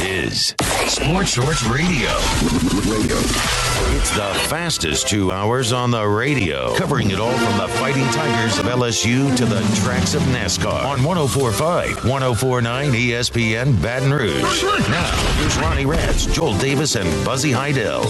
is Sports Shorts Radio. It's the fastest 2 hours on the radio, covering it all from the Fighting Tigers of LSU to the tracks of NASCAR on 1045, 1049 ESPN Baton Rouge. Now, here's Ronnie Rats, Joel Davis, and Buzzy Heidel.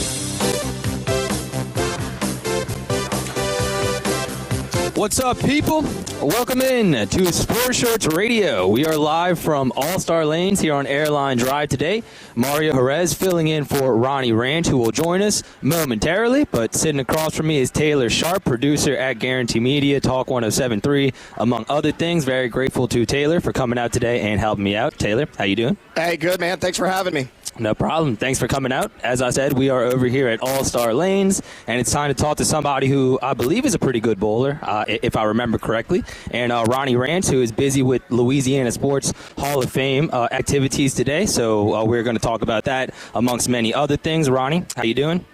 What's up, people? Welcome in to Sports Shorts Radio. We are live from All-Star Lanes here on Airline Drive today. Mario Jerez filling in for Ronnie Ranch, who will join us momentarily. But sitting across from me is Taylor Sharp, producer at Guarantee Media, Talk 107.3, among other things. Very grateful to Taylor for coming out today and helping me out. Taylor, how you doing? Hey, good, man. Thanks for having me. No problem. Thanks for coming out. As I said, we are over here at All-Star Lanes, and it's time to talk to somebody who I believe is a pretty good bowler, if I remember correctly, and Ronnie Ranch, who is busy with Louisiana Sports Hall of Fame activities today. So we're going to talk about that amongst many other things. Ronnie, how you doing?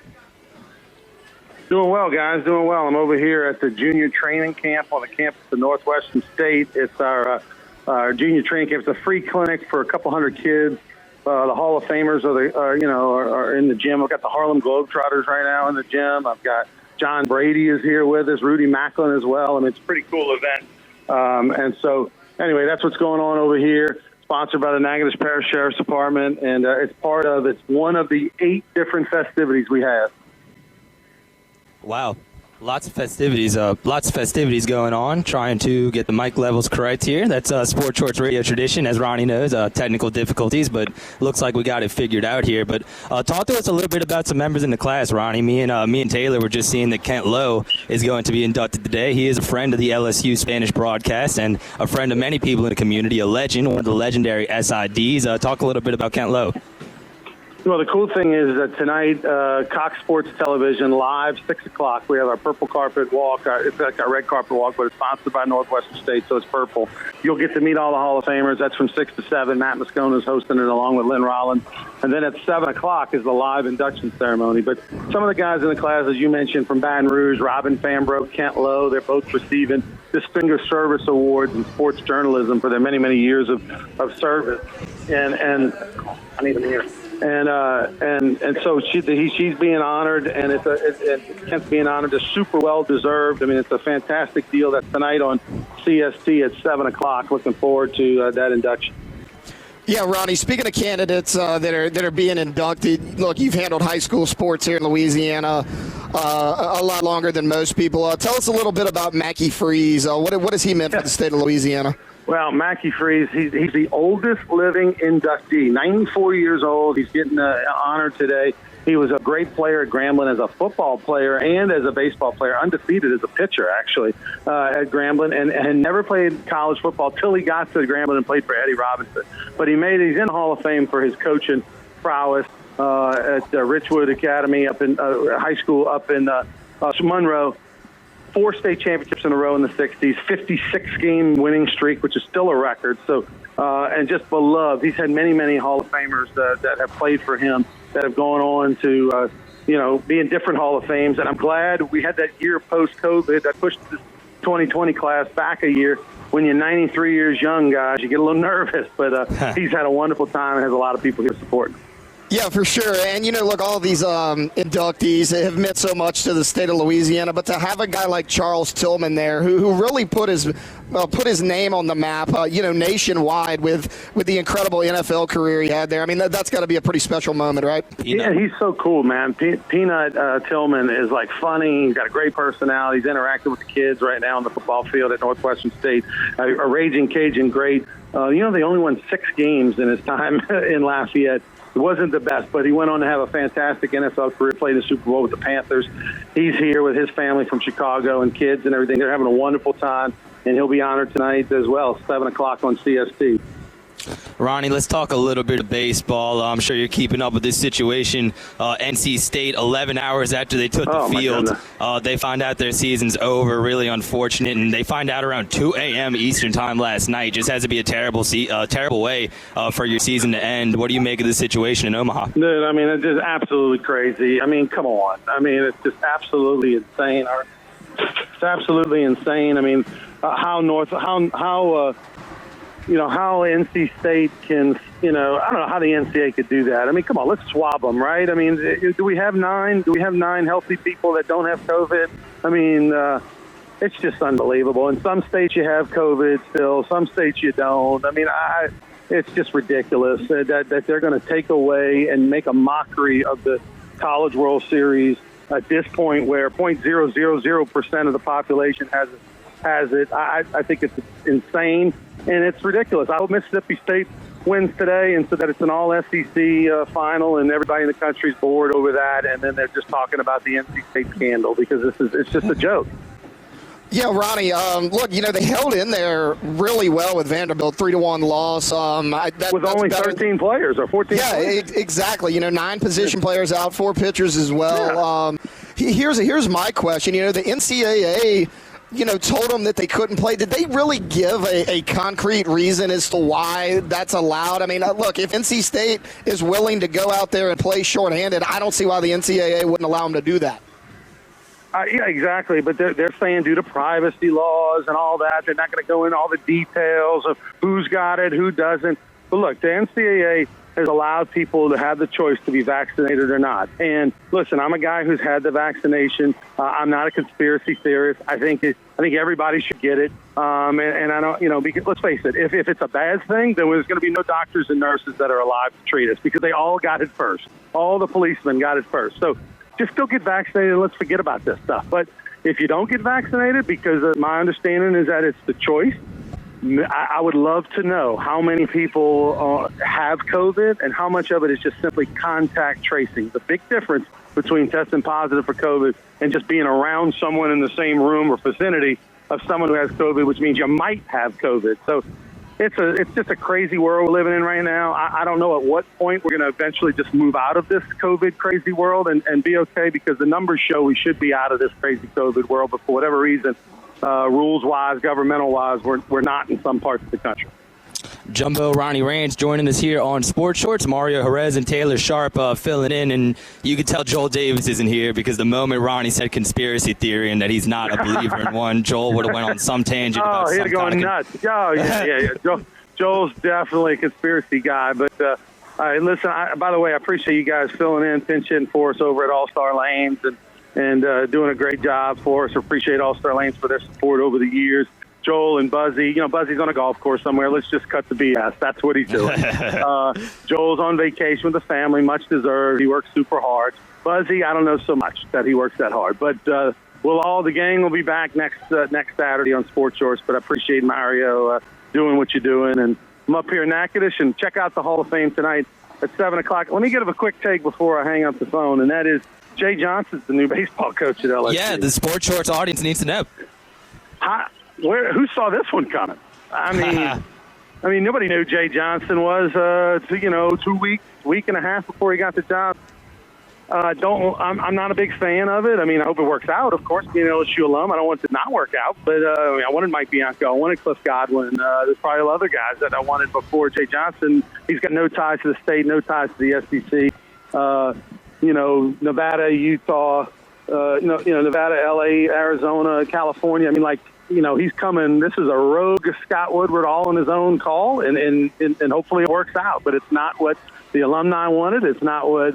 Doing well, guys. Doing well. I'm over here at the junior training camp on the campus of Northwestern State. It's our junior training camp. It's a free clinic for a couple hundred kids. The Hall of Famers are in the gym. I've got the Harlem Globetrotters right now in the gym. I've got John Brady is here with us, Rudy Macklin as well. I mean, it's a pretty cool event. And so, anyway, that's what's going on over here. Sponsored by the Natchitoches Parish Sheriff's Department, and it's one of the 8 different festivities we have. Wow. Lots of festivities going on, trying to get the mic levels correct here. That's Sports Shorts Radio tradition, as Ronnie knows, technical difficulties, but looks like we got it figured out here. But talk to us a little bit about some members in the class, Ronnie. Me and Taylor were just seeing that Kent Lowe is going to be inducted today. He is a friend of the LSU Spanish broadcast and a friend of many people in the community, a legend, one of the legendary SIDs. Talk a little bit about Kent Lowe. Well, the cool thing is that tonight, Cox Sports Television, live, 6 o'clock, we have our purple carpet walk. It's like our red carpet walk, but it's sponsored by Northwestern State, so it's purple. You'll get to meet all the Hall of Famers. That's from 6 to 7. Matt Moscona is hosting it along with Lynn Rollins. And then at 7 o'clock is the live induction ceremony. But some of the guys in the class, as you mentioned, from Baton Rouge, Robin Fambrough, Kent Lowe, they're both receiving Distinguished Service Awards in sports journalism for their many, many years of service. And I need a mirror. And so she's being honored, and Kent's being honored. It's super well deserved. I mean, it's a fantastic deal. That's tonight on CST at 7 o'clock. Looking forward to that induction. Yeah, Ronnie, speaking of candidates that are being inducted, look, you've handled high school sports here in Louisiana a lot longer than most people. Tell us a little bit about Mackie Freeze. What has he meant for the state of Louisiana? Well, Mackie Freeze, he's the oldest living inductee, 94 years old. He's getting honored today. He was a great player at Grambling as a football player and as a baseball player, undefeated as a pitcher, actually, at Grambling, and never played college football till he got to Grambling and played for Eddie Robinson. But he's in the Hall of Fame for his coaching prowess at Richwood Academy up in high school up in Monroe. 4 state championships in a row in the 60s, 56-game winning streak, which is still a record. So, and just beloved. He's had many, many Hall of Famers that have played for him that have gone on to, be in different Hall of Fames. And I'm glad we had that year post-COVID that pushed this 2020 class back a year. When you're 93 years young, guys, you get a little nervous. But he's had a wonderful time and has a lot of people here supporting him. Yeah, for sure. And, look, all these inductees have meant so much to the state of Louisiana, but to have a guy like Charles Tillman there who really put his name on the map, nationwide with the incredible NFL career he had there. I mean, that's got to be a pretty special moment, right? Yeah, he's so cool, man. Peanut Tillman is, funny. He's got a great personality. He's interacting with the kids right now on the football field at Northwestern State. A raging Cajun great. They only won 6 games in his time in Lafayette. It wasn't the best, but he went on to have a fantastic NFL career, played the Super Bowl with the Panthers. He's here with his family from Chicago and kids and everything. They're having a wonderful time, and he'll be honored tonight as well, 7 o'clock on CST. Ronnie, let's talk a little bit of baseball. I'm sure you're keeping up with this situation. NC State, 11 hours after they took the field, they find out their season's over. Really unfortunate, and they find out around 2 a.m. Eastern time last night. Just has to be a terrible way for your season to end. What do you make of this situation in Omaha? Dude, I mean, it's just absolutely crazy. I mean, come on. I mean, it's just absolutely insane. It's absolutely insane. I mean, how how NC State can, I don't know how the NCAA could do that. I mean, come on, let's swab them, right? I mean, do we have 9? Do we have 9 healthy people that don't have COVID? I mean, it's just unbelievable. In some states you have COVID still, some states you don't. I mean, it's just ridiculous that they're going to take away and make a mockery of the College World Series at this point where 0.000% of the population has it. I think it's insane, and it's ridiculous. I hope Mississippi State wins today, and so that it's an all-SEC final, and everybody in the country's bored over that, and then they're just talking about the NC State scandal because it's just a joke. Yeah, Ronnie, look, they held in there really well with Vanderbilt, 3-1 loss. With only 13 players or 14 players. Yeah, exactly. 9 position players out, 4 pitchers as well. Yeah. Here's my question. The NCAA, told them that they couldn't play. Did they really give a concrete reason as to why that's allowed? I mean, look, if NC State is willing to go out there and play shorthanded, I don't see why the NCAA wouldn't allow them to do that. Yeah, exactly. But they're saying due to privacy laws and all that, they're not going to go into all the details of who's got it, who doesn't. But look, the NCAA has allowed people to have the choice to be vaccinated or not. And listen, I'm a guy who's had the vaccination. I'm not a conspiracy theorist. I think everybody should get it. And I don't, because let's face it, if it's a bad thing, then there's going to be no doctors and nurses that are alive to treat us because they all got it first. All the policemen got it first. So just go get vaccinated and let's forget about this stuff. But if you don't get vaccinated, because my understanding is that it's the choice, I would love to know how many people have COVID and how much of it is just simply contact tracing. The big difference between testing positive for COVID and just being around someone in the same room or vicinity of someone who has COVID, which means you might have COVID. So it's just a crazy world we're living in right now. I don't know at what point we're going to eventually just move out of this COVID crazy world and be okay, because the numbers show we should be out of this crazy COVID world, but for whatever reason, rules-wise, governmental-wise, we're not in some parts of the country. Jumbo Ronnie Rance joining us here on Sports Shorts. Mario Jerez and Taylor Sharp filling in, and you can tell Joel Davis isn't here because the moment Ronnie said conspiracy theory and that he's not a believer in one, Joel would have went on some tangent about he'd going nuts. Oh, yeah. Joel's definitely a conspiracy guy, but listen, by the way, I appreciate you guys filling in, pinch hitting for us over at All-Star Lanes and doing a great job for us. Appreciate All-Star Lanes for their support over the years. Joel and Buzzy, Buzzy's on a golf course somewhere. Let's just cut the BS. That's what he's doing. Joel's on vacation with the family, much deserved. He works super hard. Buzzy, I don't know so much that he works that hard. But the gang will be back next Saturday on Sports Shorts. But I appreciate Mario doing what you're doing. And I'm up here in Natchitoches, and check out the Hall of Fame tonight at 7 o'clock. Let me give a quick take before I hang up the phone, and that is Jay Johnson's the new baseball coach at LSU. Yeah, the Sports Shorts audience needs to know. Who saw this one coming? I mean, nobody knew Jay Johnson was, 2 weeks, week and a half before he got the job. I'm not a big fan of it. I mean, I hope it works out, of course, being an LSU alum. I don't want it to not work out, but I wanted Mike Bianco. I wanted Cliff Godwin. There's probably other guys that I wanted before Jay Johnson. He's got no ties to the state, no ties to the SEC. Nevada, Utah, Nevada, LA, Arizona, California. I mean, he's coming. This is a rogue Scott Woodward all on his own call, and hopefully it works out. But it's not what the alumni wanted. It's not what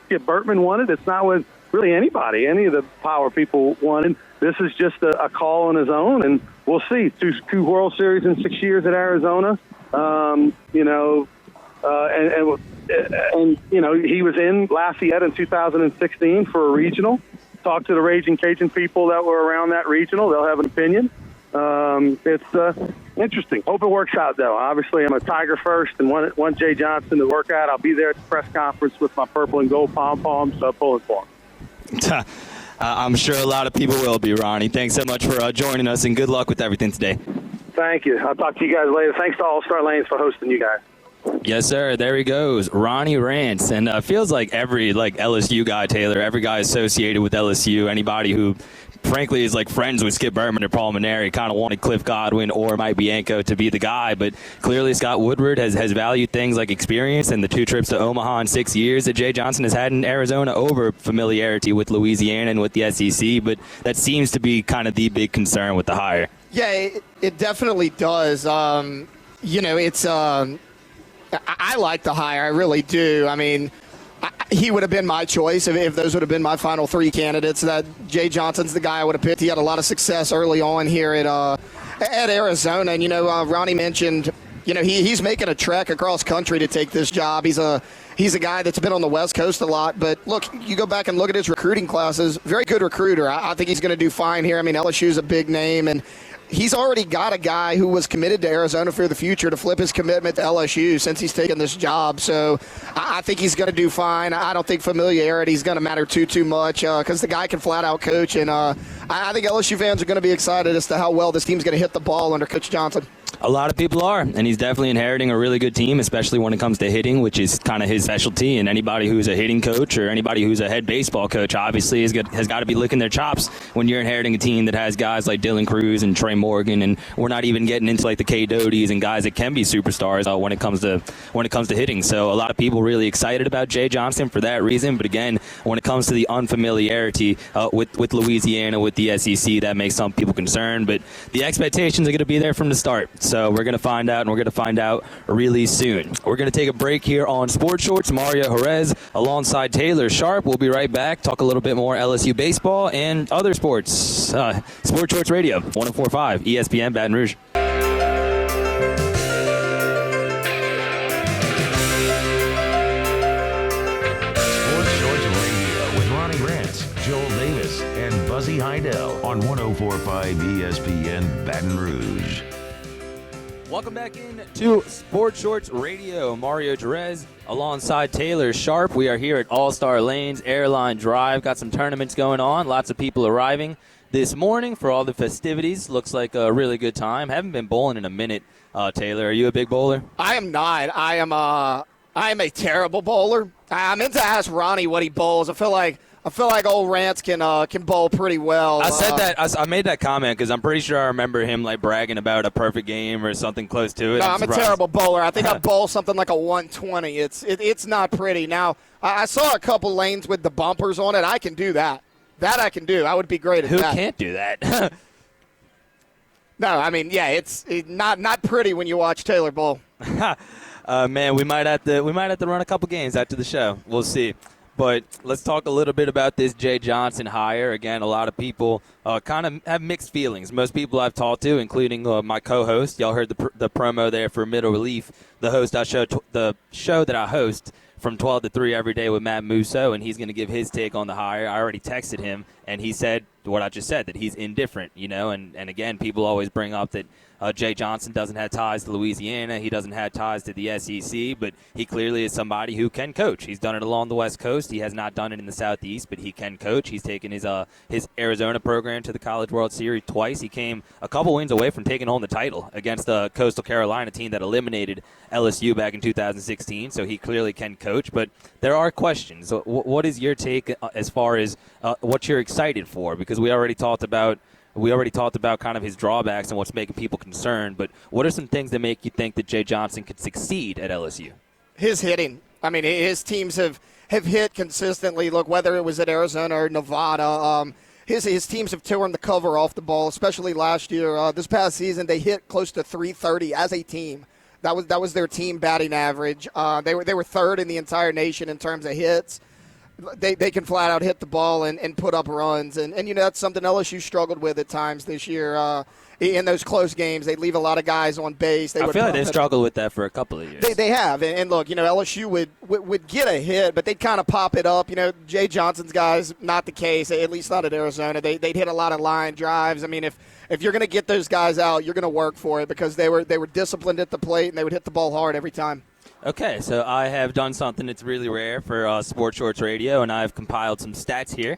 Skip Bertman wanted. It's not what really any of the power people wanted. This is just a call on his own, and we'll see. Two World Series in 6 years at Arizona. He was in Lafayette in 2016 for a regional. Talk to the Raging Cajun people that were around that regional. They'll have an opinion. It's interesting. Hope it works out, though. Obviously, I'm a Tiger first and want Jay Johnson to work out. I'll be there at the press conference with my purple and gold pom-poms pulling for him. I'm sure a lot of people will be, Ronnie. Thanks so much for joining us, and good luck with everything today. Thank you. I'll talk to you guys later. Thanks to All-Star Lanes for hosting you guys. Yes, sir. There he goes, Ronnie Rance. And feels like every LSU guy, Taylor, every guy associated with LSU, anybody who, frankly, is friends with Skip Bertman or Paul Maneri, kind of wanted Cliff Godwin or Mike Bianco to be the guy. But clearly Scott Woodward has valued things like experience and the 2 trips to Omaha in 6 years that Jay Johnson has had in Arizona over familiarity with Louisiana and with the SEC. But that seems to be kind of the big concern with the hire. Yeah, it definitely does. it's I like the hire. I really do. I mean, he would have been my choice if those would have been my final three candidates. That Jay Johnson's the guy I would have picked. He had a lot of success early on here at Arizona. And, Ronnie mentioned, he's making a trek across country to take this job. He's a guy that's been on the West Coast a lot. But, look, you go back and look at his recruiting classes. Very good recruiter. I think he's going to do fine here. I mean, LSU's a big name, and he's already got a guy who was committed to Arizona for the future to flip his commitment to LSU since he's taken this job. So I think he's going to do fine. I don't think familiarity is going to matter too much because the guy can flat out coach. And I think LSU fans are going to be excited as to how well this team's going to hit the ball under Coach Johnson. A lot of people are, and he's definitely inheriting a really good team, especially when it comes to hitting, which is kind of his specialty. And anybody who's a hitting coach or anybody who's a head baseball coach obviously has got to be licking their chops when you're inheriting a team that has guys like Dylan Cruz and Trey Morgan, and we're not even getting into like the K. Doties and guys that can be superstars when it comes to hitting. So a lot of people really excited about Jay Johnson for that reason. But again, when it comes to the unfamiliarity with Louisiana, with the SEC, that makes some people concerned. But the expectations are going to be there from the start. So we're going to find out, and we're going to find out really soon. We're going to take a break here on Sports Shorts. Mario Jerez alongside Taylor Sharp. We'll be right back, talk a little bit more LSU baseball and other sports. Sports Shorts Radio, 1045 ESPN Baton Rouge. Sports Shorts Radio with Ronnie Rance, Joel Davis, and Buzzy Heidel on 1045 ESPN Baton Rouge. Welcome back in to Sports Shorts Radio. Mario Jerez alongside Taylor Sharp. We are here at All-Star Lanes Airline Drive. Got some tournaments going on. Lots of people arriving this morning for all the festivities. Looks like a really good time. Haven't been bowling in a minute. Taylor, are you a big bowler? I am not. I am a terrible bowler. I meant to ask Ronnie what he bowls. I feel like old Rance can bowl pretty well. I said that. I made that comment because I'm pretty sure I remember him like bragging about a perfect game or something close to it. No, I'm a terrible bowler. I think I bowl something like a 120. It's not pretty. Now, I saw a couple lanes with the bumpers on it. I can do that. That I can do. I would be great at Who that. Who can't do that? No, I mean, yeah, it's not pretty when you watch Taylor bowl. Man, we might have to run a couple games after the show. We'll see. But let's talk a little bit about this Jay Johnson hire. Again, a lot of people kind of have mixed feelings. Most people I've talked to, including my co-host, y'all heard the promo there for Middle Relief, the show that I host from 12 to 3 every day with Matt Musso, and he's going to give his take on the hire. I already texted him, and he said what I just said, that he's indifferent, and again, people always bring up that Jay Johnson doesn't have ties to Louisiana. He doesn't have ties to the SEC, but he clearly is somebody who can coach. He's done it along the West Coast. He has not done it in the Southeast, but he can coach. He's taken his Arizona program to the College World Series twice. He came a couple wins away from taking home the title against the Coastal Carolina team that eliminated LSU back in 2016, so he clearly can coach. But there are questions. What is your take as far as what you're excited for? Because we already talked about kind of his drawbacks and what's making people concerned, but what are some things that make you think that Jay Johnson could succeed at LSU? His hitting. I mean, his teams have hit consistently. Look, whether it was at Arizona or Nevada, his teams have torn the cover off the ball, especially last year. This past season, they hit close to 330 as a team. That was their team batting average. They were third in the entire nation in terms of hits. They can flat out hit the ball and put up runs. And that's something LSU struggled with at times this year. In those close games, they leave a lot of guys on base. I feel like they've struggled with that for a couple of years. They have. And look, LSU would get a hit, but they'd kind of pop it up. Jay Johnson's guys, not the case, at least not at Arizona. They'd hit a lot of line drives. I mean, if you're going to get those guys out, you're going to work for it because they were disciplined at the plate and they would hit the ball hard every time. Okay, so I have done something that's really rare for Sports Shorts Radio, and I've compiled some stats here,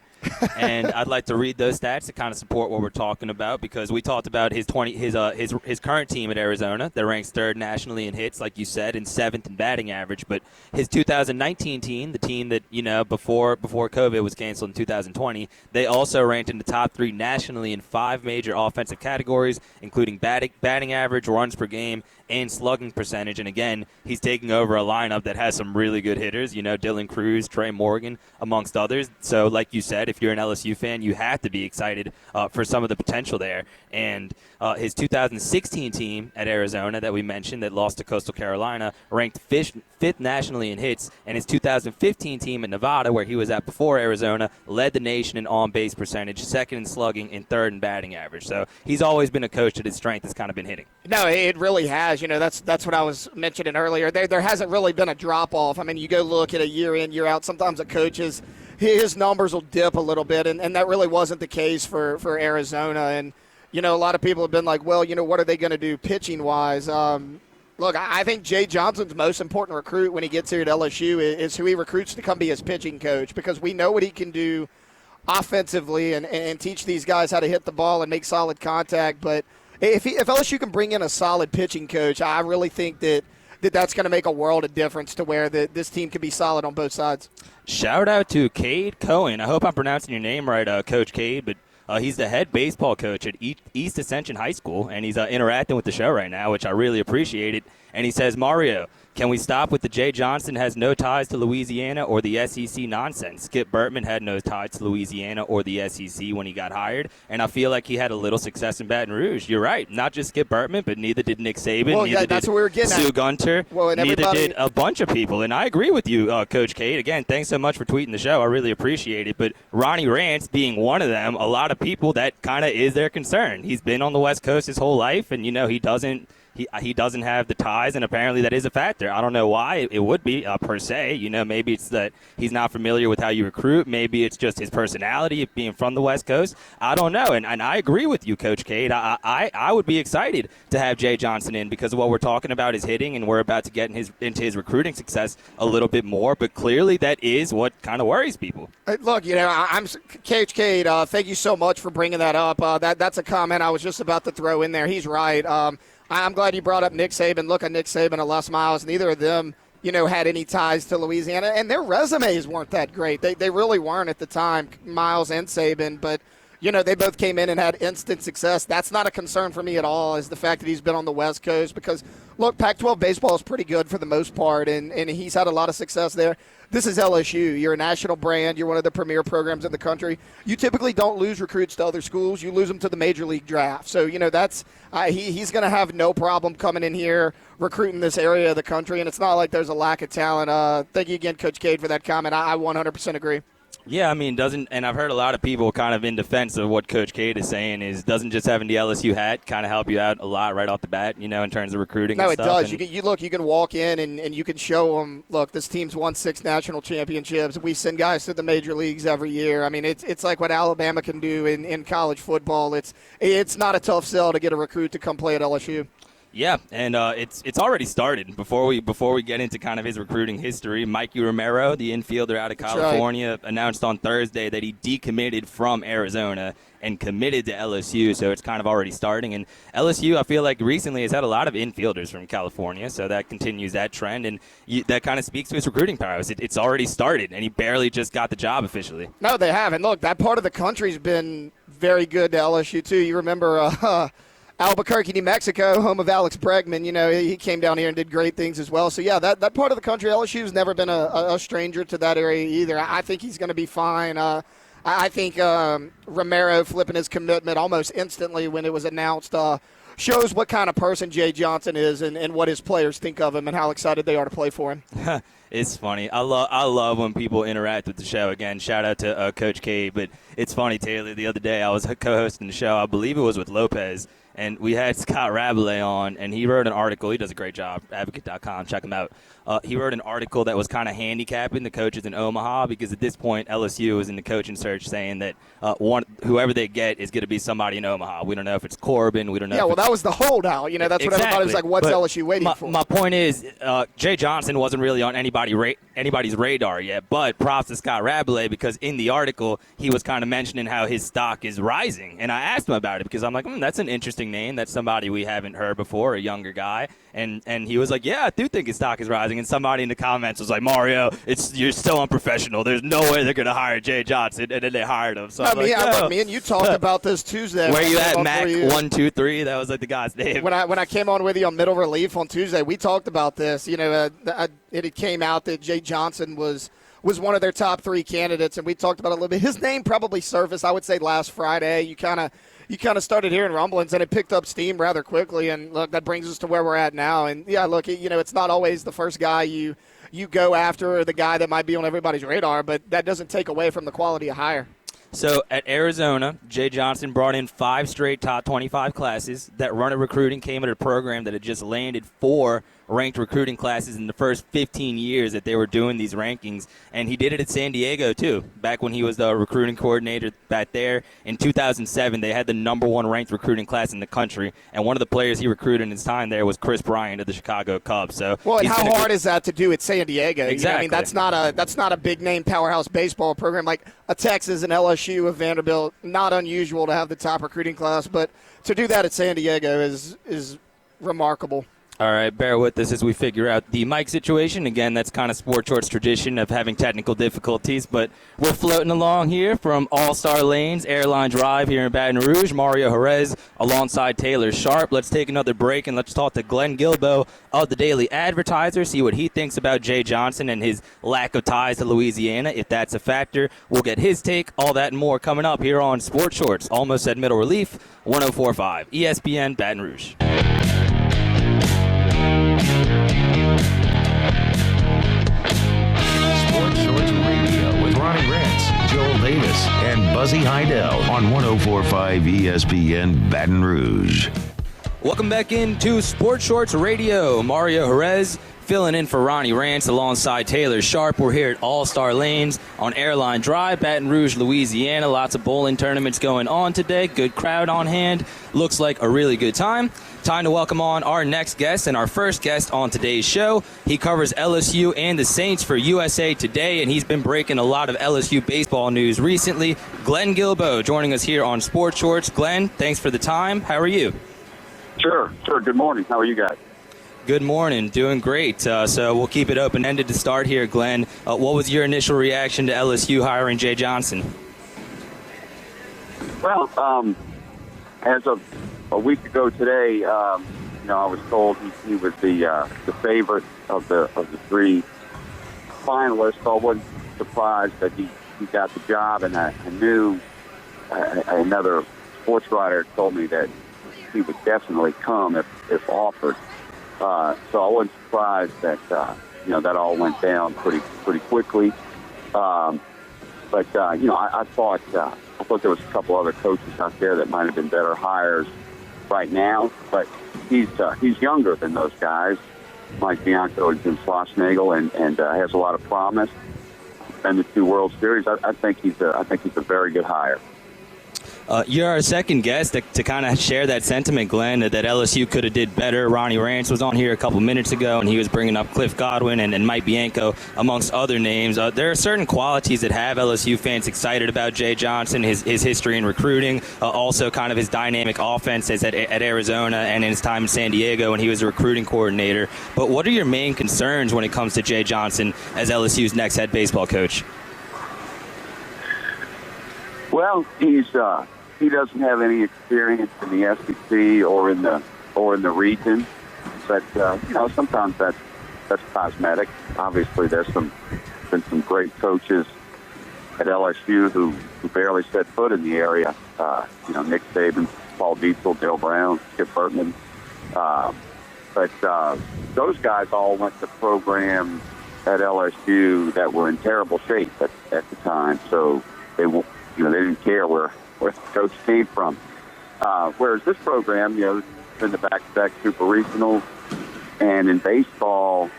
and I'd like to read those stats to kind of support what we're talking about because we talked about his current team at Arizona that ranks third nationally in hits, like you said, and seventh in batting average. But his 2019 team, the team that before COVID was canceled in 2020, they also ranked in the top 3 nationally in 5 major offensive categories, including batting average, runs per game, and slugging percentage. And again, he's taking over a lineup that has some really good hitters, Dylan Cruz, Trey Morgan, amongst others. So like you said, if you're an LSU fan, you have to be excited for some of the potential there. And his 2016 team at Arizona that we mentioned that lost to Coastal Carolina ranked fifth nationally in hits, and his 2015 team at Nevada, where he was at before Arizona, led the nation in on-base percentage, second in slugging, and third in batting average. So he's always been a coach that his strength has kind of been hitting. No, it really has. That's what I was mentioning earlier. There hasn't really been a drop-off. I mean, you go look at a year in, year out, sometimes a coach his numbers will dip a little bit, and that really wasn't the case for Arizona. And, a lot of people have been like, well, what are they going to do pitching-wise? Look, I think Jay Johnson's most important recruit when he gets here at LSU is who he recruits to come be his pitching coach, because we know what he can do offensively and teach these guys how to hit the ball and make solid contact. But if LSU can bring in a solid pitching coach, I really think that's going to make a world of difference to where this team can be solid on both sides. Shout out to Cade Cohen. I hope I'm pronouncing your name right, Coach Cade, but he's the head baseball coach at East Ascension High School, and he's interacting with the show right now, which I really appreciate it. And he says, Mario, can we stop with the Jay Johnson has no ties to Louisiana or the SEC nonsense? Skip Bertman had no ties to Louisiana or the SEC when he got hired, and I feel like he had a little success in Baton Rouge. You're right. Not just Skip Bertman, but neither did Nick Saban. Well, neither that's did what we were getting Sue at. Gunter. Well, and neither did a bunch of people. And I agree with you, Coach Cade. Again, thanks so much for tweeting the show. I really appreciate it. But Ronnie Rance being one of them, a lot of people, that kind of is their concern. He's been on the West Coast his whole life, and, he doesn't – He doesn't have the ties, and apparently that is a factor. I don't know why it would be, per se. Maybe it's that he's not familiar with how you recruit. Maybe it's just his personality of being from the West Coast. I don't know, and I agree with you, Coach Cade. I would be excited to have Jay Johnson in, because what we're talking about is hitting, and we're about to get into his recruiting success a little bit more, but clearly that is what kind of worries people. Look, I'm Coach Cade, thank you so much for bringing that up. That's a comment I was just about to throw in there. He's right. I'm glad you brought up Nick Saban. Look at Nick Saban and Les Miles. Neither of them, had any ties to Louisiana, and their resumes weren't that great. They really weren't at the time, Miles and Saban, but, they both came in and had instant success. That's not a concern for me at all, is the fact that he's been on the West Coast, because, look, Pac-12 baseball is pretty good for the most part, and he's had a lot of success there. This is LSU. You're a national brand. You're one of the premier programs in the country. You typically don't lose recruits to other schools. You lose them to the major league draft. So, that's he's going to have no problem coming in here, recruiting this area of the country, and it's not like there's a lack of talent. Thank you again, Coach Cade, for that comment. I 100% agree. Yeah, and I've heard a lot of people kind of in defense of what Coach Cade is saying doesn't just having the LSU hat kind of help you out a lot right off the bat, in terms of recruiting and stuff. No, it does. You can walk in and you can show them, look, this team's won 6 national championships. We send guys to the major leagues every year. I mean, it's like what Alabama can do in college football. It's not a tough sell to get a recruit to come play at LSU. Yeah, and it's already started. Before we get into kind of his recruiting history, Mikey Romero, the infielder out of California, announced on Thursday that he decommitted from Arizona and committed to LSU, so it's kind of already starting. And LSU, I feel like recently has had a lot of infielders from California, so that continues that trend, and that kind of speaks to his recruiting powers. It's already started, and he barely just got the job officially. No, they haven't. Look, that part of the country's been very good to LSU, too. You remember Albuquerque, New Mexico, home of Alex Bregman, he came down here and did great things as well. So, yeah, that part of the country, LSU's never been a stranger to that area either. I think he's going to be fine. I think Romero flipping his commitment almost instantly when it was announced shows what kind of person Jay Johnson is and what his players think of him and how excited they are to play for him. It's funny. I love when people interact with the show. Again, shout out to Coach K. But it's funny, Taylor. The other day I was co-hosting the show. I believe it was with Lopez. And we had Scott Rabelais on, and he wrote an article. He does a great job, advocate.com. Check him out. He wrote an article that was kind of handicapping the coaches in Omaha, because at this point LSU is in the coaching search saying that whoever they get is going to be somebody in Omaha. We don't know if it's Corbin. We don't know. Yeah, well, that was the holdout. That's what everybody was like, what's LSU waiting for? My point is Jay Johnson wasn't really on anybody's radar yet, but props to Scott Rabelais, because in the article he was kind of mentioning how his stock is rising. And I asked him about it because I'm like, that's an interesting name. That's somebody we haven't heard before, a younger guy. And he was like, yeah, I do think his stock is rising. And somebody in the comments was like, Mario, you're so unprofessional. There's no way they're going to hire Jay Johnson. And then they hired him. So me and you talked about this Tuesday. Where you at, Mac 123? That was like the guy's name. When I came on with you on Middle Relief on Tuesday, we talked about this. It came out that Jay Johnson was one of their top 3 candidates, and we talked about it a little bit. His name probably surfaced, I would say, last Friday. You kind of started hearing rumblings, and it picked up steam rather quickly. And look, that brings us to where we're at now. And yeah, look, it's not always the first guy you go after or the guy that might be on everybody's radar, but that doesn't take away from the quality of hire. So at Arizona, Jay Johnson brought in 5 straight top 25 classes. That run of recruiting came at a program that had just landed 4 ranked recruiting classes in the first 15 years that they were doing these rankings. And he did it at San Diego, too, back when he was the recruiting coordinator back there. In 2007, they had the number 1 ranked recruiting class in the country. And one of the players he recruited in his time there was Chris Bryant of the Chicago Cubs. So, well, and how hard is that to do at San Diego? Exactly. That's not a big-name powerhouse baseball program like a Texas, an LSU, a Vanderbilt. Not unusual to have the top recruiting class, but to do that at San Diego is remarkable. All right, bear with us as we figure out the mic situation. Again, that's kind of Sport Shorts tradition of having technical difficulties, but we're floating along here from All-Star Lanes, Airline Drive here in Baton Rouge. Mario Jerez alongside Taylor Sharp. Let's take another break and let's talk to Glenn Guilbeau of the Daily Advertiser, see what he thinks about Jay Johnson and his lack of ties to Louisiana, if that's a factor. We'll get his take, all that and more coming up here on Sport Shorts, almost at Middle Relief, 1045 ESPN Baton Rouge. Sports Shorts Radio with Ronnie Rentz, Joel Davis, and Buzzy Heidel on 1045 ESPN Baton Rouge. Welcome back into Sports Shorts Radio. Mario Jerez filling in for Ronnie Rantz alongside Taylor Sharp. We're here at All-Star Lanes on Airline Drive, Baton Rouge, Louisiana. Lots of bowling tournaments going on today. Good crowd on hand. Looks like a really good time. Time to welcome on our next guest and our first guest on today's show. He covers LSU and the Saints for USA Today, and he's been breaking a lot of LSU baseball news recently. Glenn Guilbeau joining us here on Sports Shorts. Glenn, thanks for the time. How are you? Sure. Good morning. How are you guys? Good morning. Doing great. So we'll keep it open-ended to start here, Glenn. What was your initial reaction to LSU hiring Jay Johnson? Well, as of a week ago today, I was told he was the favorite of the 3 finalists. So I wasn't surprised that he got the job, and I knew another sports writer told me that he would definitely come if offered. So I wasn't surprised that that all went down pretty quickly. I thought there was a couple other coaches out there that might have been better hires right now, but he's younger than those guys, Mike Bianco and Jim Schlossnagle, and has a lot of promise. And the 2 World Series, I think he's a very good hire. You're our second guest to kind of share that sentiment, Glenn, that LSU could have did better. Ronnie Rantz was on here a couple minutes ago, and he was bringing up Cliff Godwin and Mike Bianco, amongst other names. There are certain qualities that have LSU fans excited about Jay Johnson, his history in recruiting, also kind of his dynamic offense at Arizona and in his time in San Diego when he was a recruiting coordinator. But what are your main concerns when it comes to Jay Johnson as LSU's next head baseball coach? Well, he doesn't have any experience in the SEC or in the region, but sometimes that's cosmetic. Obviously, there's been some great coaches at LSU who barely set foot in the area. Nick Saban, Paul Dietzel, Dale Brown, Skip Bertman. But those guys all went to programs at LSU that were in terrible shape at the time, so they didn't care where the coach came from. Whereas this program, it's been the back-to-back super regionals, and in baseball,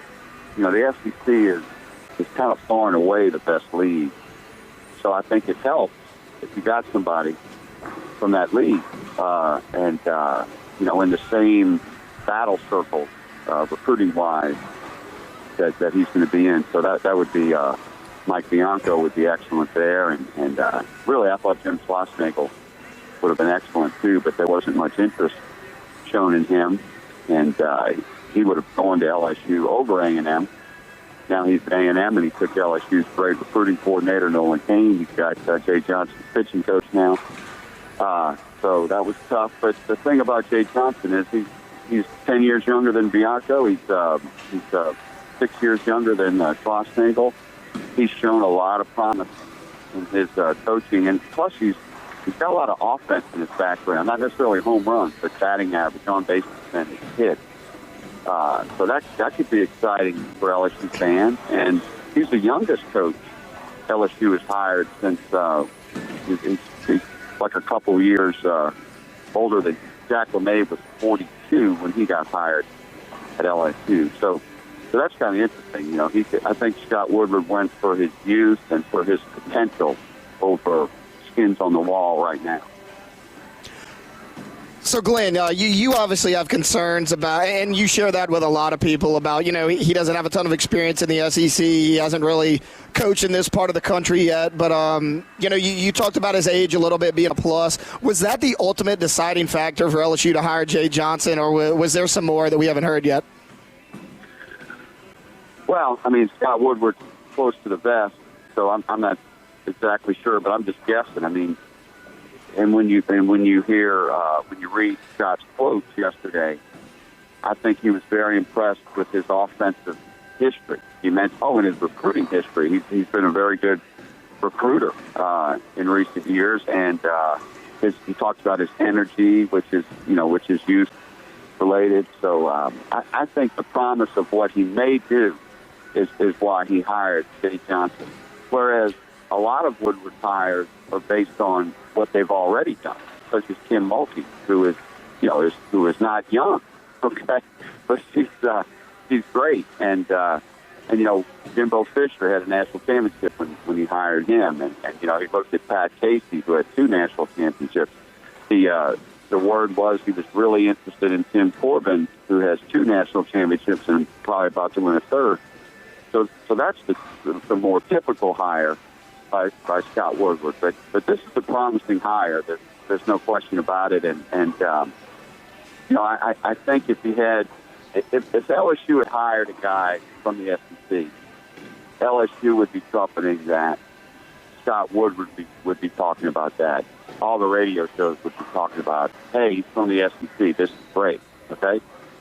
the SEC is kind of far and away the best league. So I think it helps if you got somebody from that league, in the same battle circle, recruiting-wise, that he's going to be in. So that would be Mike Bianco would be excellent there, and really I thought Jim Schlossnagle would have been excellent too, but there wasn't much interest shown in him, and he would have gone to LSU over A&M. Now he's at A&M, and he took LSU's great recruiting coordinator, Nolan Kane. He's got Jay Johnson, pitching coach now. So that was tough. But the thing about Jay Johnson is he's 10 years younger than Bianco. He's 6 years younger than Schlossnagel. He's shown a lot of promise in his coaching, and plus he's got a lot of offense in his background. Not necessarily home runs, but batting average, on base percentage, hits. So that could be exciting for LSU fans. And he's the youngest coach LSU has hired since he's like a couple years older than Jack LeMay was 42 when he got hired at LSU. So that's kind of interesting. You know, I think Scott Woodward went for his youth and for his potential over skins on the wall right now. So, Glenn, you obviously have concerns about, and you share that with a lot of people about, he doesn't have a ton of experience in the SEC. He hasn't really coached in this part of the country yet. But, you talked about his age a little bit being a plus. Was that the ultimate deciding factor for LSU to hire Jay Johnson, or was there some more that we haven't heard yet? Well, I mean, Scott Woodward's close to the vest, so I'm not exactly sure, but I'm just guessing. I mean, and when you read Scott's quotes yesterday, I think he was very impressed with his offensive history. He mentioned, in his recruiting history, he's been a very good recruiter in recent years, and he talks about his energy, which is youth related. So I think the promise of what he may do is why he hired Jay Johnson, whereas a lot of Woodward hires are based on what they've already done, such as Kim Mulkey, who is not young, okay, but she's great, and Jimbo Fisher had a national championship when he hired him, and he looked at Pat Casey, who had 2 national championships. The word was he was really interested in Tim Corbin, who has 2 national championships and probably about to win a 3rd. So that's the more typical hire by Scott Woodward. But this is a promising hire. There's no question about it. And I think if LSU had hired a guy from the SEC, LSU would be trumpeting that. Scott Woodward would be talking about that. All the radio shows would be talking about, hey, he's from the SEC. This is great. Okay?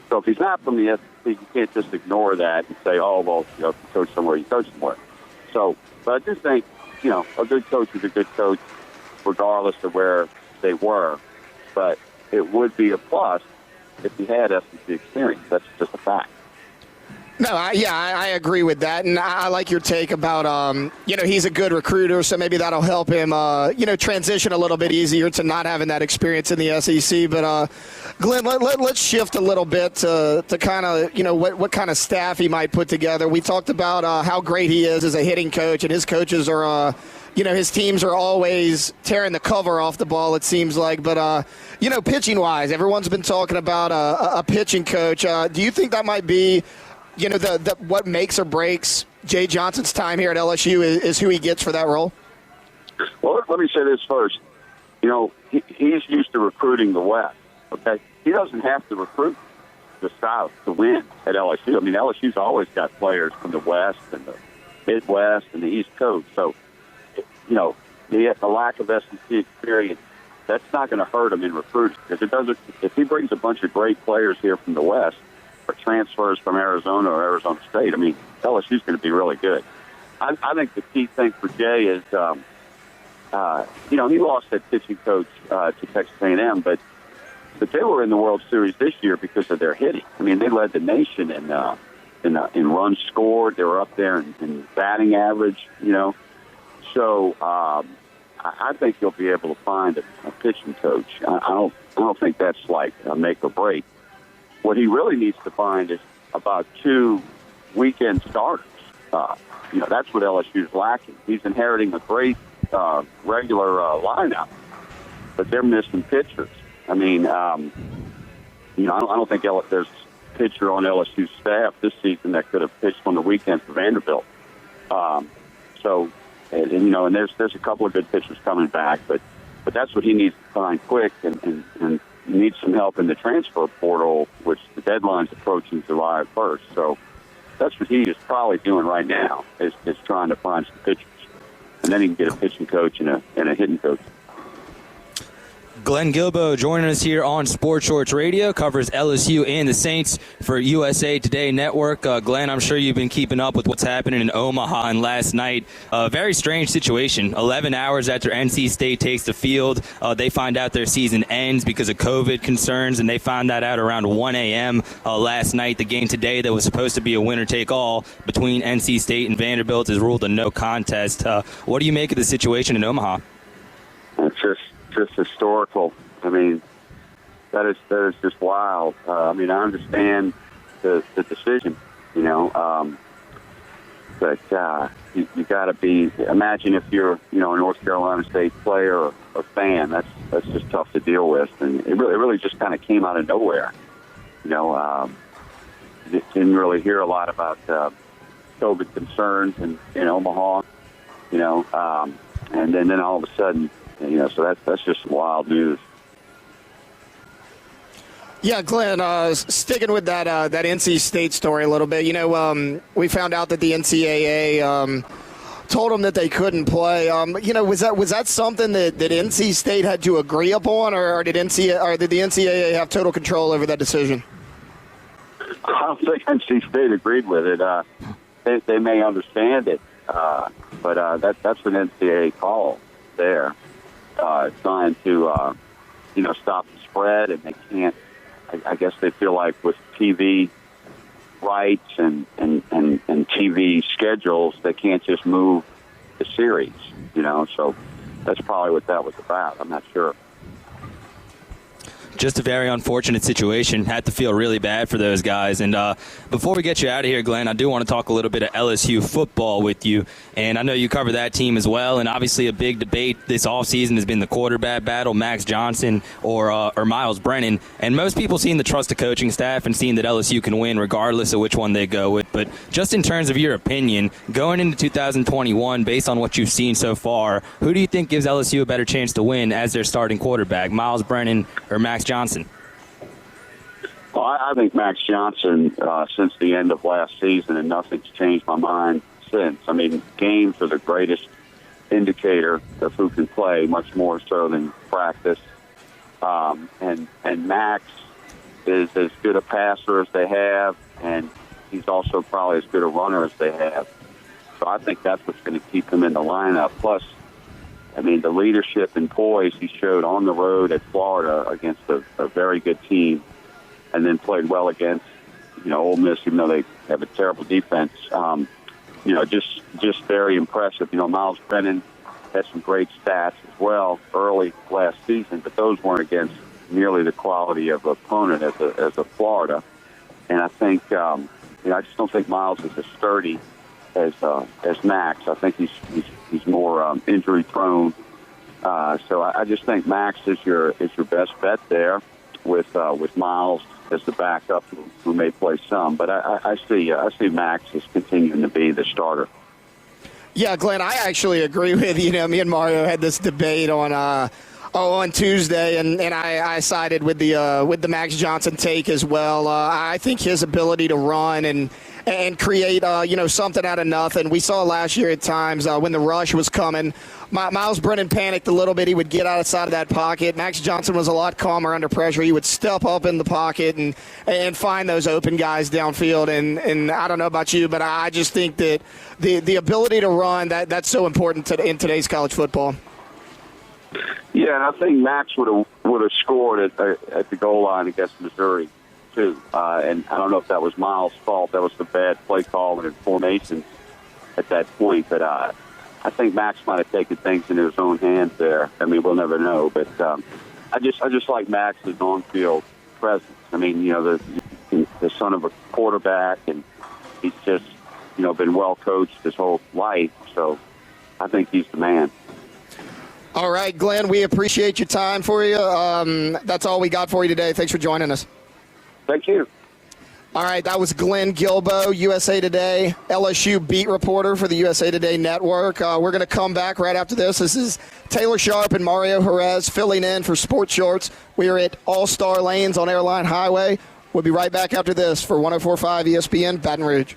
So if he's not from the SEC, you can't just ignore that and say, oh, well, if you coach somewhere, you coach somewhere. So, but I just think, a good coach is a good coach regardless of where they were. But it would be a plus if he had SEC experience. That's just a fact. No, I agree with that, and I like your take about, he's a good recruiter, so maybe that'll help him, transition a little bit easier to not having that experience in the SEC. But, Glenn, let's shift a little bit to kind of, what kind of staff he might put together. We talked about how great he is as a hitting coach, and his coaches are, his teams are always tearing the cover off the ball, it seems like. But, pitching-wise, everyone's been talking about a pitching coach. Do you think that might be what makes or breaks Jay Johnson's time here at LSU is who he gets for that role? Well, let me say this first. He's used to recruiting the West, okay? He doesn't have to recruit the South to win at LSU. I mean, LSU's always got players from the West and the Midwest and the East Coast. So, the lack of SEC experience, that's not going to hurt him in recruiting. Because if he brings a bunch of great players here from the West, or transfers from Arizona or Arizona State, I mean, LSU's going to be really good. I think the key thing for Jay is, he lost that pitching coach to Texas A&M, but they were in the World Series this year because of their hitting. I mean, they led the nation in runs scored. They were up there in batting average, So I think he'll be able to find a pitching coach. I don't think that's like a make or break. What he really needs to find is about 2 weekend starters. That's what LSU is lacking. He's inheriting a great regular lineup, but they're missing pitchers. I mean, I don't think there's a pitcher on LSU's staff this season that could have pitched on the weekend for Vanderbilt. And there's a couple of good pitchers coming back, but that's what he needs to find quick. And needs some help in the transfer portal, which the deadline's approaching July 1st. So that's what he is probably doing right now, is trying to find some pitchers. And then he can get a pitching coach and a hitting coach. Glenn Guilbeau joining us here on Sports Shorts Radio, covers LSU and the Saints for USA Today Network. Glenn, I'm sure you've been keeping up with what's happening in Omaha, and last night, a very strange situation. 11 hours after NC State takes the field, they find out their season ends because of COVID concerns, and they found that out around 1 a.m. Last night. The game today that was supposed to be a winner-take-all between NC State and Vanderbilt is ruled a no contest. What do you make of the situation in Omaha? It's just historical. I mean, that is just wild. I mean, I understand the decision, but you got to be. Imagine if you're, a North Carolina State player or fan. That's just tough to deal with, and it really just kind of came out of nowhere. Didn't really hear a lot about COVID concerns in Omaha, and then all of a sudden. So that's just wild news. Yeah, Glenn, sticking with that NC State story a little bit, we found out that the NCAA told them that they couldn't play. Was that something that NC State had to agree upon, or did the NCAA have total control over that decision? I don't think NC State agreed with it. They may understand it, but that's an NCAA call there. Trying to, stop the spread, and they can't. I guess they feel like with TV rights and TV schedules, they can't just move the series. So that's probably what that was about. I'm not sure. Just a very unfortunate situation. Had to feel really bad for those guys. And before we get you out of here, Glenn, I do want to talk a little bit of LSU football with you. And I know you cover that team as well. And obviously a big debate this offseason has been the quarterback battle, Max Johnson or Miles Brennan. And most people seeing the trust of coaching staff and seeing that LSU can win regardless of which one they go with. But just in terms of your opinion, going into 2021, based on what you've seen so far, who do you think gives LSU a better chance to win as their starting quarterback, Miles Brennan or Max Johnson? Well, I think Max Johnson, since the end of last season, and nothing's changed my mind since. I mean, games are the greatest indicator of who can play, much more so than practice. And Max is as good a passer as they have, and he's also probably as good a runner as they have. So I think that's what's going to keep him in the lineup. Plus, I mean, the leadership and poise he showed on the road at Florida against a very good team, and then played well against, Ole Miss, even though they have a terrible defense. Just very impressive. Miles Brennan had some great stats as well early last season, but those weren't against nearly the quality of opponent as a Florida. And I think, I just don't think Miles is as sturdy as Max. I think he's more injury prone. So I just think Max is your best bet there, with Miles as the backup who may play some. But I see Max as continuing to be the starter. Yeah, Glenn, I actually agree with you. Me and Mario had this debate on Tuesday, and I sided with the Max Johnson take as well. I think his ability to run and create something out of nothing. We saw last year at times when the rush was coming, Miles Brennan panicked a little bit. He would get outside of that pocket. Max Johnson was a lot calmer under pressure. He would step up in the pocket and find those open guys downfield. And I don't know about you, but I just think that the ability to run, that's so important in today's college football. Yeah, and I think Max would have scored at the goal line against Missouri too. And I don't know if that was Miles' fault. That was the bad play call and formation at that point. But I think Max might have taken things into his own hands there. I mean, we'll never know. But I just like Max's on-field presence. I mean, the son of a quarterback, and he's just been well coached his whole life. So I think he's the man. All right, Glenn, we appreciate your time for you. That's all we got for you today. Thanks for joining us. Thank you. All right, that was Glenn Gilbo, USA Today, LSU beat reporter for the USA Today Network. We're going to come back right after this. This is Taylor Sharp and Mario Jerez filling in for Sports Shorts. We are at All-Star Lanes on Airline Highway. We'll be right back after this for 1045 ESPN Baton Rouge.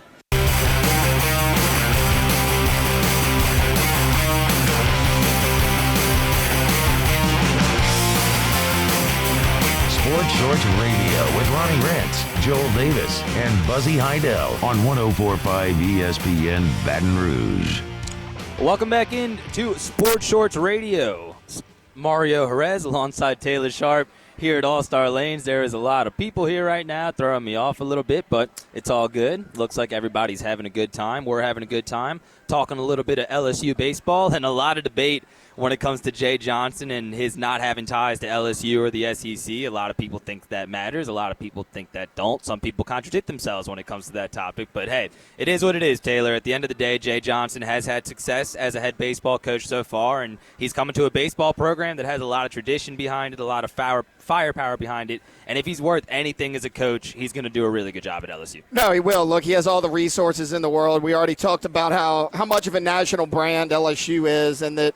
Sports Shorts Radio with Ronnie Rentz, Joel Davis, and Buzzy Heidel on 1045 ESPN Baton Rouge. Welcome back in to Sports Shorts Radio. Mario Jerez alongside Taylor Sharp here at All-Star Lanes. There is a lot of people here right now throwing me off a little bit, but it's all good. Looks like everybody's having a good time. We're having a good time talking a little bit of LSU baseball and a lot of debate when it comes to Jay Johnson and his not having ties to LSU or the SEC. A lot of people think that matters. A lot of people think that don't. Some people contradict themselves when it comes to that topic. But, hey, it is what it is, Taylor. At the end of the day, Jay Johnson has had success as a head baseball coach so far, and he's coming to a baseball program that has a lot of tradition behind it, a lot of firepower behind it. And if he's worth anything as a coach, he's going to do a really good job at LSU. No, he will. Look, he has all the resources in the world. We already talked about how much of a national brand LSU is, and that,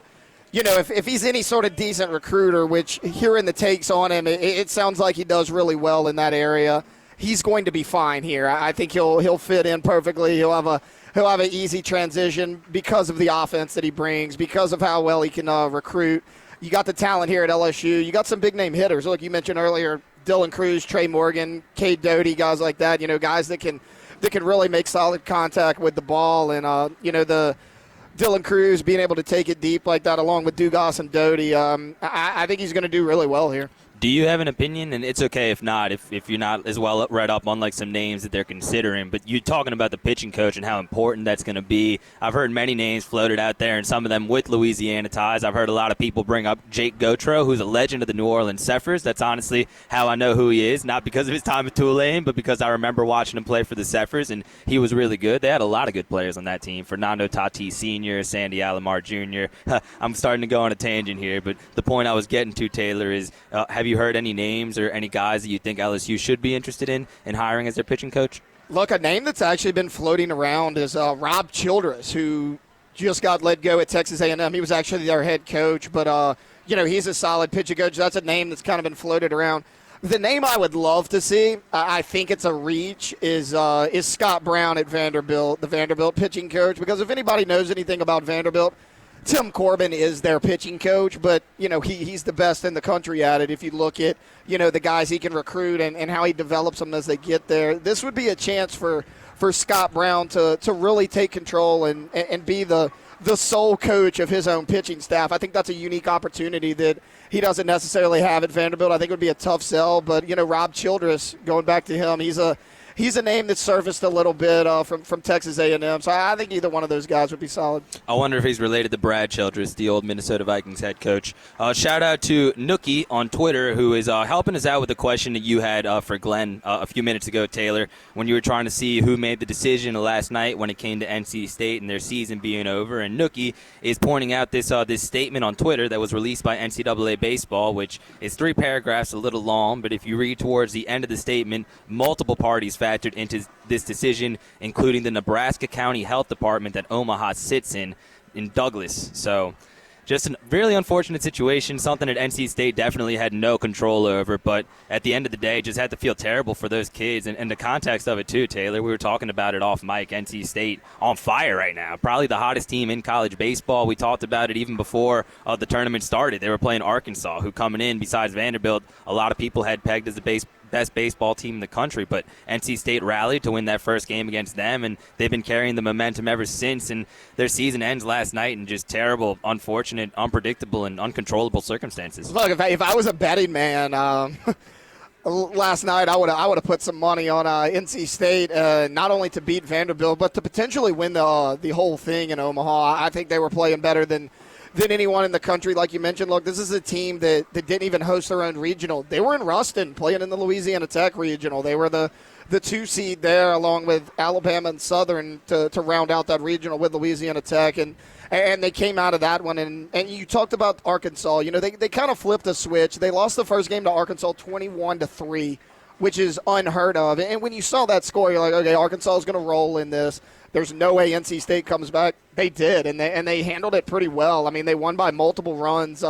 you know, if he's any sort of decent recruiter, which hearing the takes on him, it sounds like he does really well in that area. He's going to be fine here. I think he'll fit in perfectly. He'll have an easy transition because of the offense that he brings, because of how well he can recruit. You got the talent here at LSU. You got some big name hitters. Look, you mentioned earlier Dylan Cruz, Trey Morgan, Cade Doty, guys like that. You know, guys that can really make solid contact with the ball, and you know, the Dylan Cruz being able to take it deep like that along with Dugas and Doty, I think he's going to do really well here. Do you have an opinion? And it's okay if not, if you're not as well read up on like some names that they're considering. But you're talking about the pitching coach and how important that's going to be. I've heard many names floated out there, and some of them with Louisiana ties. I've heard a lot of people bring up Jake Gautreau, who's a legend of the New Orleans Zephyrs. That's honestly how I know who he is, not because of his time at Tulane, but because I remember watching him play for the Zephyrs, and he was really good. They had a lot of good players on that team. Fernando Tatis Sr., Sandy Alomar Jr. I'm starting to go on a tangent here, but the point I was getting to, Taylor, is have you heard any names or any guys that you think LSU should be interested in hiring as their pitching coach? Look, a name that's actually been floating around is Rob Childress, who just got let go at Texas A&M. He was actually their head coach, but you know, he's a solid pitching coach. That's a name that's kind of been floated around. The name I would love to see, I think it's a reach, is Scott Brown at Vanderbilt, the Vanderbilt pitching coach. Because if anybody knows anything about Vanderbilt, Tim Corbin is their pitching coach, but, you know, he's the best in the country at it. If you look at, you know, the guys he can recruit and how he develops them as they get there, this would be a chance for Scott Brown to really take control and be the sole coach of his own pitching staff. I think that's a unique opportunity that he doesn't necessarily have at Vanderbilt. I think it would be a tough sell, but, you know, Rob Childress, going back to him, he's a name that surfaced a little bit from Texas A&M, so I think either one of those guys would be solid. I wonder if he's related to Brad Childress, the old Minnesota Vikings head coach. Shout out to Nookie on Twitter, who is helping us out with the question that you had for Glenn a few minutes ago, Taylor, when you were trying to see who made the decision last night when it came to NC State and their season being over. And Nookie is pointing out this statement on Twitter that was released by NCAA Baseball, which is 3 paragraphs, a little long, but if you read towards the end of the statement, multiple parties factored into this decision, including the Nebraska County Health Department that Omaha sits in Douglas. So just a really unfortunate situation, something that NC State definitely had no control over, but at the end of the day, just had to feel terrible for those kids. And the context of it, too, Taylor, we were talking about it off mic, NC State on fire right now. Probably the hottest team in college baseball. We talked about it even before the tournament started. They were playing Arkansas, who coming in, besides Vanderbilt, a lot of people had pegged as the best baseball team in the country, but NC State rallied to win that first game against them, and they've been carrying the momentum ever since, and their season ends last night in just terrible, unfortunate, unpredictable, and uncontrollable circumstances. Look, if I was a betting man last night, I would have put some money on NC State, not only to beat Vanderbilt, but to potentially win the whole thing in Omaha. I think they were playing better than anyone in the country, like you mentioned. Look, this is a team that didn't even host their own regional. They were in Ruston playing in the Louisiana Tech regional. They were the 2 seed there along with Alabama and Southern to round out that regional with Louisiana Tech. And they came out of that one. And you talked about Arkansas. You know, they kind of flipped a switch. They lost the first game to Arkansas 21-3 which is unheard of. And when you saw that score, you're like, okay, Arkansas is going to roll in this. There's no way NC State comes back. They did, and they handled it pretty well. I mean, they won by multiple runs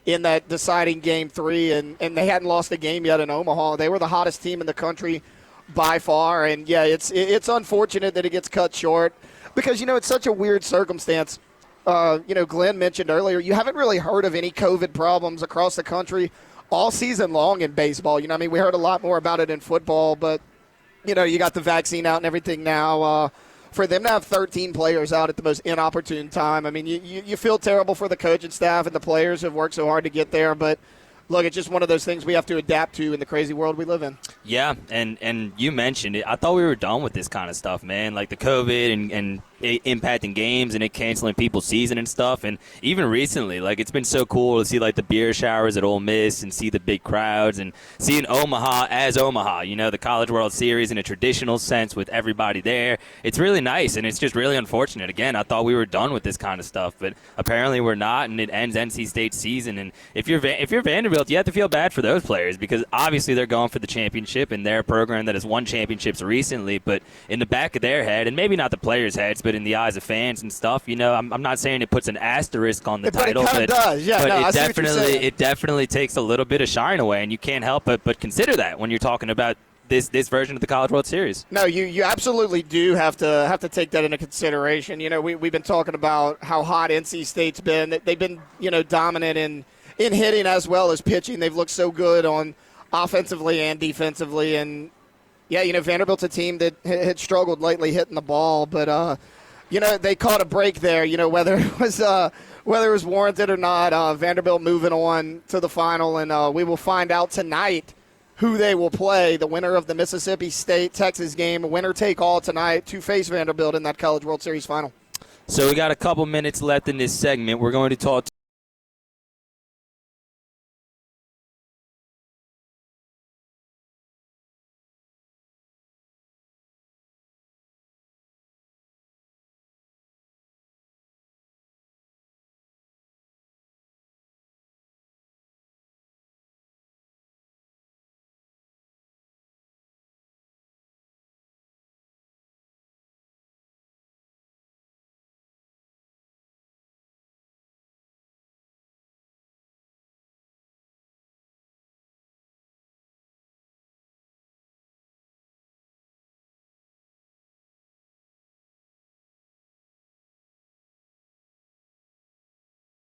in that deciding Game 3, and they hadn't lost a game yet in Omaha. They were the hottest team in the country by far, and, yeah, it's unfortunate that it gets cut short because, it's such a weird circumstance. Glenn mentioned earlier, you haven't really heard of any COVID problems across the country all season long in baseball. We heard a lot more about it in football, but, you got the vaccine out and everything now. For them to have 13 players out at the most inopportune time, you feel terrible for the coaching staff and the players who have worked so hard to get there, but look, it's just one of those things we have to adapt to in the crazy world we live in. Yeah, and you mentioned it. I thought we were done with this kind of stuff, man, like the COVID and it impacting games and it canceling people's season and stuff. And even recently, like, it's been so cool to see, like, the beer showers at Ole Miss and see the big crowds and seeing Omaha as Omaha, the College World Series in a traditional sense with everybody there. It's really nice, and it's just really unfortunate. Again, I thought we were done with this kind of stuff, but apparently we're not, and it ends NC State's season. And if you're Vanderbilt, you have to feel bad for those players because obviously they're going for the championship and they're a program that has won championships recently, but in the back of their head, and maybe not the players' heads, but in the eyes of fans and stuff, I'm not saying it puts an asterisk on the title, but it does. Yeah, but it definitely takes a little bit of shine away, and you can't help but consider that when you're talking about this version of the College World Series. No, you absolutely do have to take that into consideration. We've been talking about how hot NC State's been. They've been dominant in hitting as well as pitching. They've looked so good on offensively and defensively, and yeah, Vanderbilt's a team that had struggled lately hitting the ball, but they caught a break there. Whether it was warranted or not, Vanderbilt moving on to the final, and we will find out tonight who they will play. The winner of the Mississippi State-Texas game, winner take all tonight to face Vanderbilt in that College World Series final. So we got a couple minutes left in this segment. We're going to talk